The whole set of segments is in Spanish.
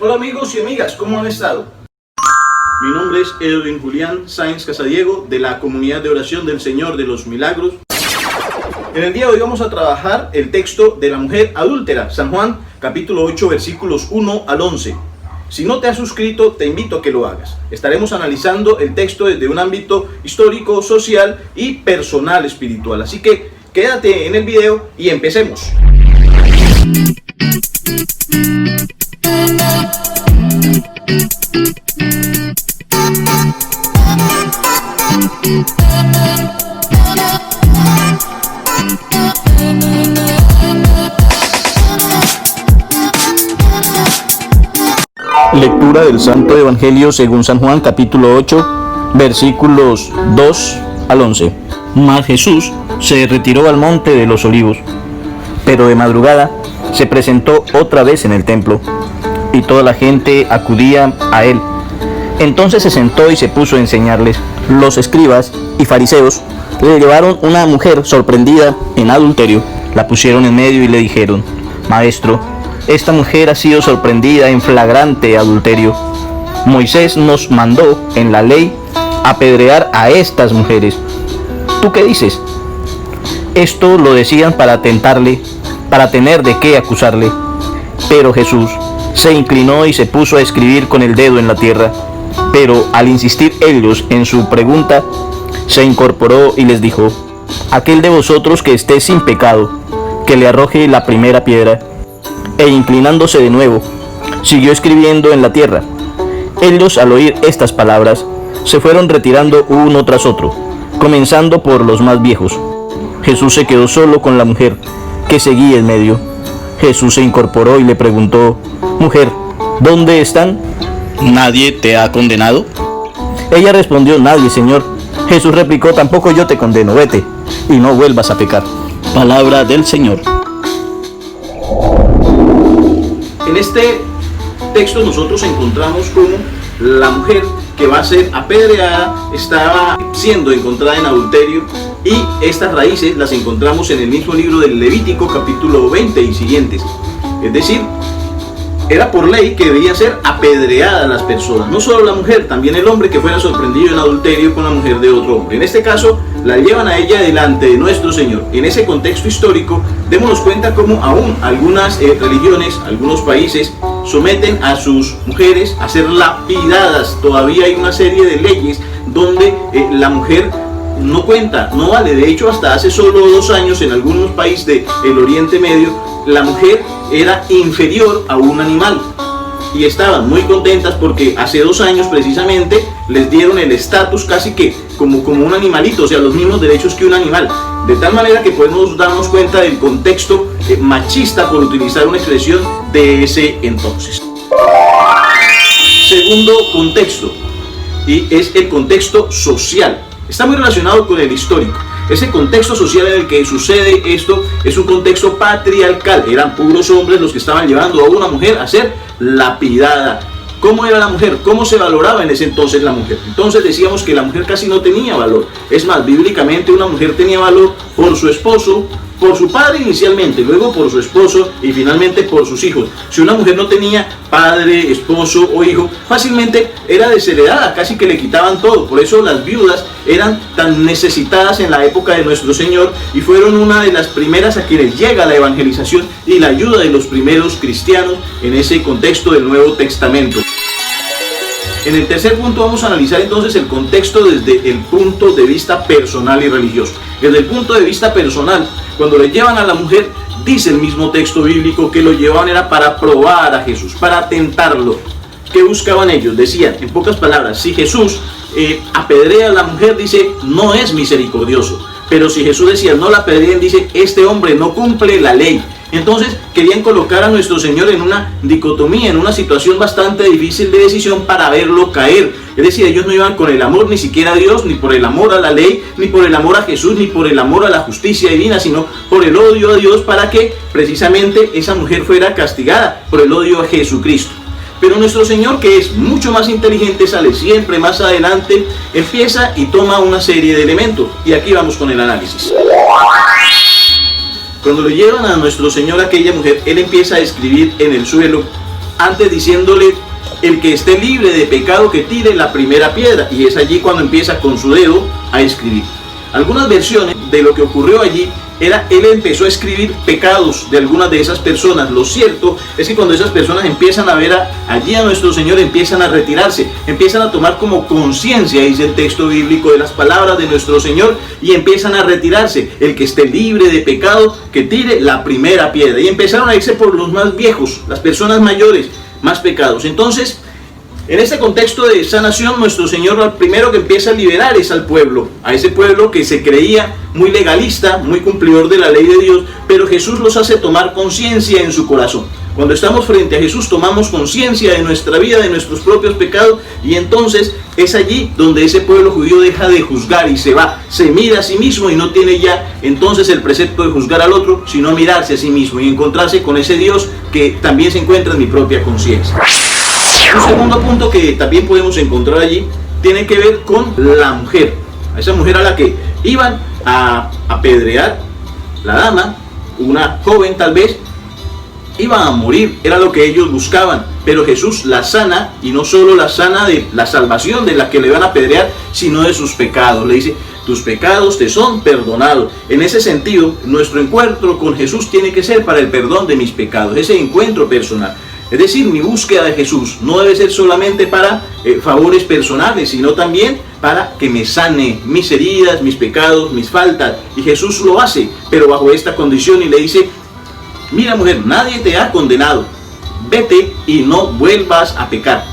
Hola amigos y amigas, ¿cómo han estado? Mi nombre es Edwin Julián Sáenz Casadiego, de la Comunidad de Oración del Señor de los Milagros. En el día de hoy vamos a trabajar el texto de la mujer adúltera, San Juan capítulo 8 versículos 1 al 11. Si no te has suscrito, te invito a que lo hagas. Estaremos analizando el texto desde un ámbito histórico, social y personal espiritual. Así que quédate en el video y empecemos. Lectura del Santo Evangelio según San Juan capítulo 8 versículos 2 al 11. Mas Jesús se retiró al monte de los olivos, pero de madrugada se presentó otra vez en el templo, y toda la gente acudía a él. Entonces se sentó y se puso a enseñarles. Los escribas y fariseos le llevaron una mujer sorprendida en adulterio, la pusieron en medio y le dijeron: Maestro, esta mujer ha sido sorprendida en flagrante adulterio. Moisés nos mandó en la ley apedrear a estas mujeres. ¿Tú qué dices? Esto lo decían para tentarle, para tener de qué acusarle. Pero Jesús se inclinó y se puso a escribir con el dedo en la tierra. Pero al insistir ellos en su pregunta, se incorporó y les dijo: Aquel de vosotros que esté sin pecado, que le arroje la primera piedra. E inclinándose de nuevo, siguió escribiendo en la tierra. Ellos, al oír estas palabras, se fueron retirando uno tras otro, comenzando por los más viejos. Jesús se quedó solo con la mujer, que seguía en medio. Jesús se incorporó y le preguntó: Mujer, ¿dónde están? ¿Nadie te ha condenado? Ella respondió: Nadie, Señor. Jesús replicó: Tampoco yo te condeno, vete, y no vuelvas a pecar. Palabra del Señor. En este texto nosotros encontramos cómo la mujer que va a ser apedreada estaba siendo encontrada en adulterio, y estas raíces las encontramos en el mismo libro del Levítico capítulo 20 y siguientes. Es decir, era por ley que debía ser apedreada las personas, no solo la mujer, también el hombre que fuera sorprendido en adulterio con la mujer de otro hombre. En este caso, la llevan a ella delante de nuestro Señor. En ese contexto histórico, démonos cuenta cómo aún algunas religiones, algunos países, someten a sus mujeres a ser lapidadas. Todavía hay una serie de leyes donde la mujer no cuenta, no vale. De hecho, hasta hace solo 2 años, en algunos países del Oriente Medio, la mujer era inferior a un animal. Y estaban muy contentas porque hace 2 años precisamente les dieron el estatus casi que como un animalito, o sea, los mismos derechos que un animal. De tal manera que podemos darnos cuenta del contexto machista, por utilizar una expresión de ese entonces. Segundo contexto, y es el contexto social. Está muy relacionado con el histórico. Ese contexto social en el que sucede esto es un contexto patriarcal. Eran puros hombres los que estaban llevando a una mujer a ser lapidada. ¿Cómo era la mujer? ¿Cómo se valoraba en ese entonces la mujer? Entonces decíamos que la mujer casi no tenía valor. Es más, bíblicamente una mujer tenía valor por su esposo, por su padre inicialmente, luego por su esposo y finalmente por sus hijos. Si una mujer no tenía padre, esposo o hijo, fácilmente era desheredada, casi que le quitaban todo. Por eso las viudas eran tan necesitadas en la época de nuestro Señor, y fueron una de las primeras a quienes llega la evangelización y la ayuda de los primeros cristianos en ese contexto del Nuevo Testamento. En el tercer punto vamos a analizar entonces el contexto desde el punto de vista personal y religioso. Desde el punto de vista personal, cuando le llevan a la mujer, dice el mismo texto bíblico que lo llevaban era para probar a Jesús, para tentarlo. ¿Qué buscaban ellos? Decían, en pocas palabras, si Jesús apedrea a la mujer, dice, no es misericordioso. Pero si Jesús decía, no la apedreen, dice, este hombre no cumple la ley. Entonces querían colocar a nuestro Señor en una dicotomía, en una situación bastante difícil de decisión para verlo caer. Es decir, ellos no iban con el amor ni siquiera a Dios, ni por el amor a la ley, ni por el amor a Jesús, ni por el amor a la justicia divina, sino por el odio a Dios, para que precisamente esa mujer fuera castigada por el odio a Jesucristo. Pero nuestro Señor, que es mucho más inteligente, sale siempre más adelante, empieza y toma una serie de elementos. Y aquí vamos con el análisis. Cuando lo llevan a nuestro Señor, aquella mujer, Él empieza a escribir en el suelo antes diciéndole: el que esté libre de pecado que tire la primera piedra. Y es allí cuando empieza con su dedo a escribir. Algunas versiones de lo que ocurrió allí era, él empezó a escribir pecados de algunas de esas personas. Lo cierto es que cuando esas personas empiezan a ver allí a nuestro Señor, empiezan a retirarse, empiezan a tomar como conciencia, dice el texto bíblico, de las palabras de nuestro Señor, y empiezan a retirarse. El que esté libre de pecado que tire la primera piedra. Y empezaron a irse por los más viejos, las personas mayores, más pecados. Entonces, en este contexto de sanación, nuestro Señor al primero que empieza a liberar es al pueblo, a ese pueblo que se creía muy legalista, muy cumplidor de la ley de Dios, pero Jesús los hace tomar conciencia en su corazón. Cuando estamos frente a Jesús, tomamos conciencia de nuestra vida, de nuestros propios pecados, y entonces es allí donde ese pueblo judío deja de juzgar y se va, se mira a sí mismo y no tiene ya entonces el precepto de juzgar al otro, sino mirarse a sí mismo y encontrarse con ese Dios que también se encuentra en mi propia conciencia. Un segundo punto que también podemos encontrar allí tiene que ver con la mujer, a esa mujer a la que iban a apedrear. La dama, una joven tal vez, iba a morir, era lo que ellos buscaban, pero Jesús la sana, y no solo la sana de la salvación de la que le van a apedrear, sino de sus pecados. Le dice: tus pecados te son perdonados. En ese sentido, nuestro encuentro con Jesús tiene que ser para el perdón de mis pecados, ese encuentro personal. Es decir, mi búsqueda de Jesús no debe ser solamente para favores personales, sino también para que me sane mis heridas, mis pecados, mis faltas. Y Jesús lo hace, pero bajo esta condición, y le dice: mira, mujer, nadie te ha condenado. Vete y no vuelvas a pecar.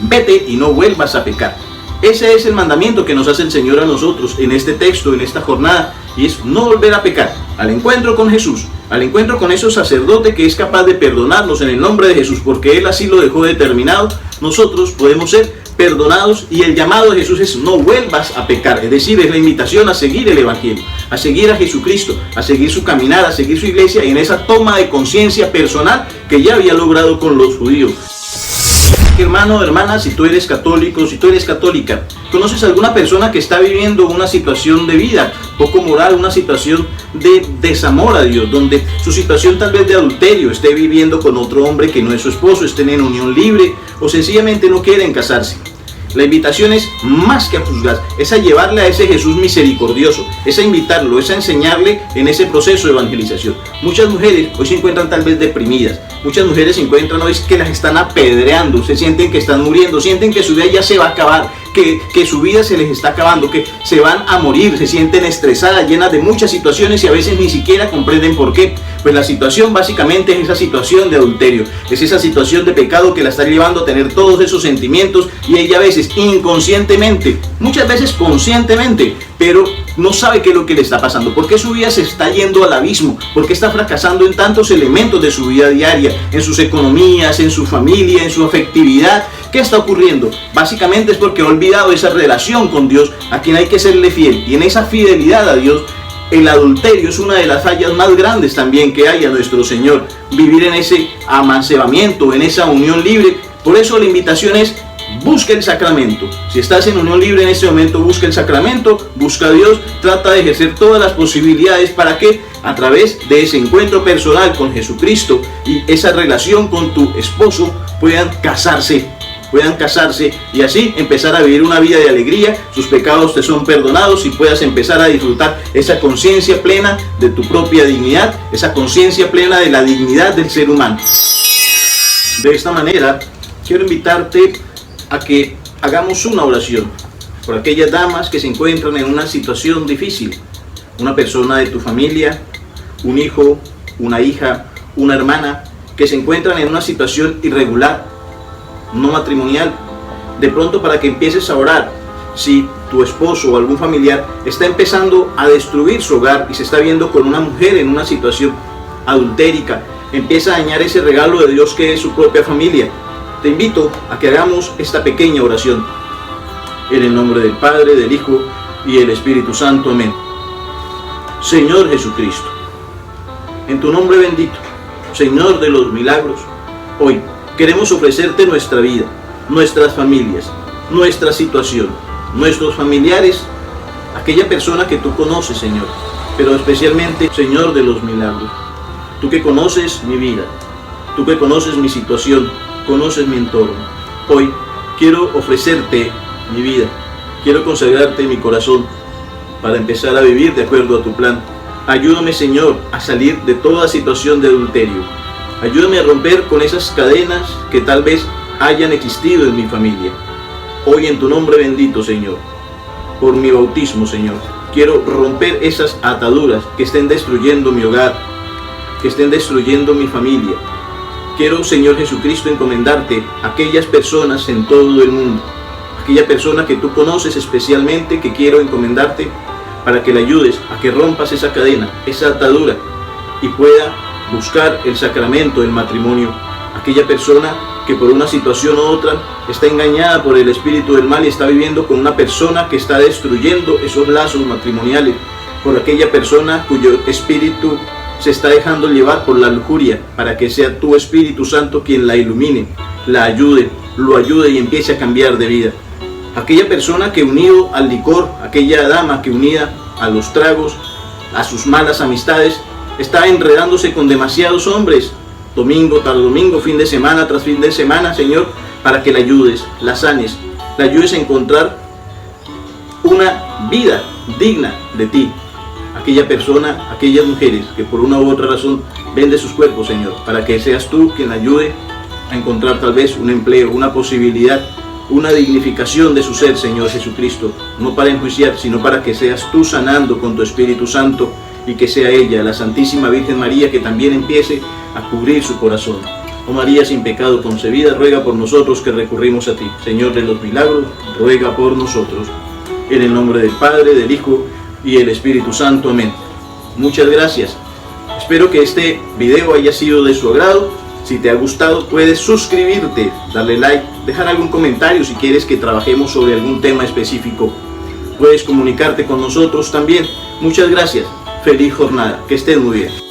Vete y no vuelvas a pecar. Ese es el mandamiento que nos hace el Señor a nosotros en este texto, en esta jornada, y es no volver a pecar. Al encuentro con Jesús, al encuentro con ese sacerdote que es capaz de perdonarnos en el nombre de Jesús, porque Él así lo dejó determinado, nosotros podemos ser perdonados, y el llamado de Jesús es: no vuelvas a pecar. Es decir, es la invitación a seguir el Evangelio, a seguir a Jesucristo, a seguir su caminar, a seguir su iglesia, y en esa toma de conciencia personal que ya había logrado con los judíos. Hermano, hermana, si tú eres católico, si tú eres católica, ¿conoces a alguna persona que está viviendo una situación de vida poco moral, una situación de desamor a Dios, donde su situación tal vez de adulterio, esté viviendo con otro hombre que no es su esposo, estén en unión libre o sencillamente no quieren casarse? La invitación es más que a juzgar, es a llevarle a ese Jesús misericordioso, es a invitarlo, es a enseñarle en ese proceso de evangelización. Muchas mujeres hoy se encuentran tal vez deprimidas, muchas mujeres se encuentran hoy que las están apedreando, se sienten que están muriendo, sienten que su vida ya se va a acabar, que su vida se les está acabando, que se van a morir, se sienten estresadas, llenas de muchas situaciones y a veces ni siquiera comprenden por qué. Pues la situación básicamente es esa situación de adulterio, es esa situación de pecado que la está llevando a tener todos esos sentimientos, y ella a veces inconscientemente, muchas veces conscientemente, pero no sabe qué es lo que le está pasando, por qué su vida se está yendo al abismo, por qué está fracasando en tantos elementos de su vida diaria, en sus economías, en su familia, en su afectividad. ¿Qué está ocurriendo? Básicamente es porque ha olvidado esa relación con Dios, a quien hay que serle fiel, y en esa fidelidad a Dios, el adulterio es una de las fallas más grandes también que hay a nuestro Señor. Vivir en ese amancebamiento, en esa unión libre. Por eso la invitación es: busca el sacramento. Si estás en unión libre en este momento, busca el sacramento, busca a Dios, trata de ejercer todas las posibilidades para que a través de ese encuentro personal con Jesucristo y esa relación con tu esposo puedan casarse y así empezar a vivir una vida de alegría. Sus pecados te son perdonados y puedas empezar a disfrutar esa conciencia plena de tu propia dignidad, esa conciencia plena de la dignidad del ser humano. De esta manera, quiero invitarte a que hagamos una oración por aquellas damas que se encuentran en una situación difícil, una persona de tu familia, un hijo, una hija, una hermana, que se encuentran en una situación irregular, no matrimonial. De pronto, para que empieces a orar, si tu esposo o algún familiar está empezando a destruir su hogar y se está viendo con una mujer en una situación adultérica, empieza a dañar ese regalo de Dios que es su propia familia. Te invito a que hagamos esta pequeña oración. En el nombre del Padre, del Hijo y del Espíritu Santo. Amén. Señor Jesucristo, en tu nombre bendito, Señor de los milagros, hoy queremos ofrecerte nuestra vida, nuestras familias, nuestra situación, nuestros familiares, aquella persona que tú conoces, Señor, pero especialmente, Señor de los milagros, tú que conoces mi vida, tú que conoces mi situación, conoces mi entorno. Hoy quiero ofrecerte mi vida, quiero consagrarte mi corazón para empezar a vivir de acuerdo a tu plan. Ayúdame, Señor, a salir de toda situación de adulterio. Ayúdame a romper con esas cadenas que tal vez hayan existido en mi familia. Hoy en tu nombre bendito, Señor, por mi bautismo, Señor, quiero romper esas ataduras que estén destruyendo mi hogar, que estén destruyendo mi familia. Quiero, Señor Jesucristo, encomendarte a aquellas personas en todo el mundo, aquella persona que tú conoces especialmente, que quiero encomendarte para que le ayudes a que rompas esa cadena, esa atadura, y pueda buscar el sacramento del matrimonio. Aquella persona que por una situación u otra está engañada por el espíritu del mal y está viviendo con una persona que está destruyendo esos lazos matrimoniales, por aquella persona cuyo espíritu se está dejando llevar por la lujuria, para que sea tu Espíritu Santo quien la ilumine, la ayude, lo ayude y empiece a cambiar de vida. Aquella persona que unido al licor, aquella dama que unida a los tragos, a sus malas amistades, está enredándose con demasiados hombres, domingo tras domingo, fin de semana tras fin de semana, Señor, para que la ayudes, la sanes, la ayudes a encontrar una vida digna de ti. Aquella persona, aquellas mujeres que por una u otra razón vende sus cuerpos, Señor, para que seas tú quien la ayude a encontrar tal vez un empleo, una posibilidad, una dignificación de su ser, Señor Jesucristo, no para enjuiciar, sino para que seas tú sanando con tu Espíritu Santo, y que sea ella, la Santísima Virgen María, que también empiece a cubrir su corazón. Oh María sin pecado concebida, ruega por nosotros que recurrimos a ti. Señor de los milagros, ruega por nosotros. En el nombre del Padre, del Hijo y el Espíritu Santo. Amén. Muchas gracias. Espero que este video haya sido de su agrado. Si te ha gustado, puedes suscribirte, darle like, dejar algún comentario si quieres que trabajemos sobre algún tema específico. Puedes comunicarte con nosotros también. Muchas gracias. Feliz jornada. Que estés muy bien.